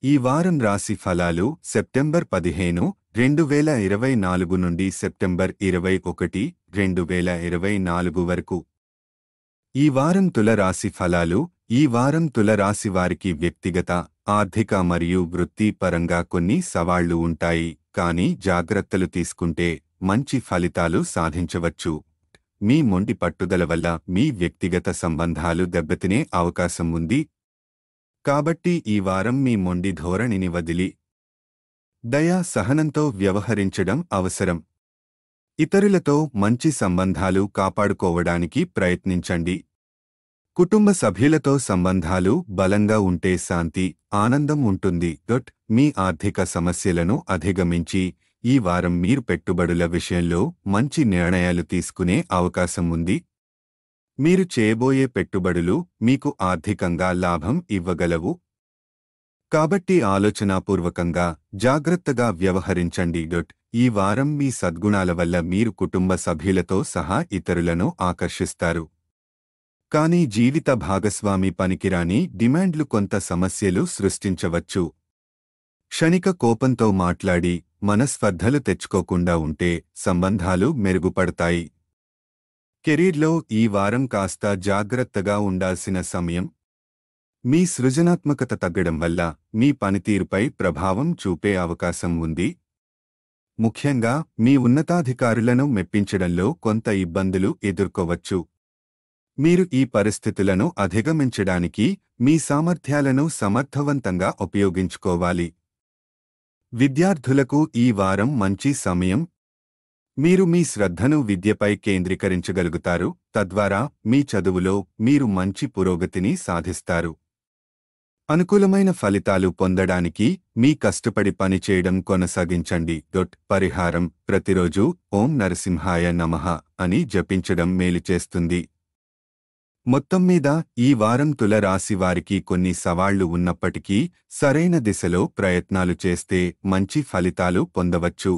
ఈ వారం రాశి ఫలాలు సెప్టెంబర్ 15, 2024 నుండి సెప్టెంబర్ 21, 2024 వరకు. ఈ వారం తుల రాశి ఫలాలు. ఈ వారం తుల రాశి వారికి వ్యక్తిగత, ఆర్థిక మరియు వృత్తి పరంగా కొన్ని సవాళ్లు ఉంటాయి, కానీ జాగ్రత్తలు తీసుకుంటే మంచి ఫలితాలు సాధించవచ్చు. మీ మొండి పట్టుదల వల్ల మీ వ్యక్తిగత సంబంధాలు దెబ్బతినే అవకాశం ఉంది. కాబట్టి ఈ వారం మీ మొండి ధోరణిని వదిలి దయా సహనంతో వ్యవహరించడం అవసరం. ఇతరులతో మంచి సంబంధాలు కాపాడుకోవడానికి ప్రయత్నించండి. కుటుంబ సభ్యులతో సంబంధాలు బలంగా ఉంటే శాంతి, ఆనందం ఉంటుంది. మీ ఆర్థిక సమస్యలను అధిగమించి ఈ వారం మీరు పెట్టుబడుల విషయంలో మంచి నిర్ణయాలు తీసుకునే అవకాశం ఉంది. మీరు చేయబోయే పెట్టుబడులు మీకు ఆర్థికంగా లాభం ఇవ్వగలవు. కాబట్టి ఆలోచనాపూర్వకంగా, జాగ్రత్తగా వ్యవహరించండి. ఈ వారం మీ సద్గుణాల వల్ల మీరు కుటుంబ సభ్యులతో సహా ఇతరులను ఆకర్షిస్తారు. కానీ జీవిత భాగస్వామి పనికిరాని డిమాండ్లు కొంత సమస్యలు సృష్టించవచ్చు. క్షణిక కోపంతో మాట్లాడి మనస్పర్ధలు తెచ్చుకోకుండా ఉంటే సంబంధాలు మెరుగుపడతాయి. కెరీర్లో ఈ వారం కాస్త జాగ్రత్తగా ఉండాల్సిన సమయం. మీ సృజనాత్మకత తగ్గడం వల్ల మీ పనితీరుపై ప్రభావం చూపే అవకాశం ఉంది. ముఖ్యంగా మీ ఉన్నతాధికారులను మెప్పించడంలో కొంత ఇబ్బందులు ఎదుర్కోవచ్చు. మీరు ఈ పరిస్థితులను అధిగమించడానికి మీ సామర్థ్యాలను సమర్థవంతంగా ఉపయోగించుకోవాలి. విద్యార్థులకు ఈ వారం మంచి సమయం. మీరు మీ శ్రద్ధను విద్యపై కేంద్రీకరించగలుగుతారు, తద్వారా మీ చదువులో మీరు మంచి పురోగతిని సాధిస్తారు. అనుకూలమైన ఫలితాలు పొందడానికి మీ కష్టపడి పనిచేయడం కొనసాగించండి. పరిహారం: ప్రతిరోజు ఓం నరసింహాయ నమః అని జపించడం మేలు చేస్తుంది. మొత్తం మీద ఈ వారం తుల రాశి వారికి కొన్ని సవాళ్లు ఉన్నప్పటికీ సరైన దిశలో ప్రయత్నాలు చేస్తే మంచి ఫలితాలు పొందవచ్చు.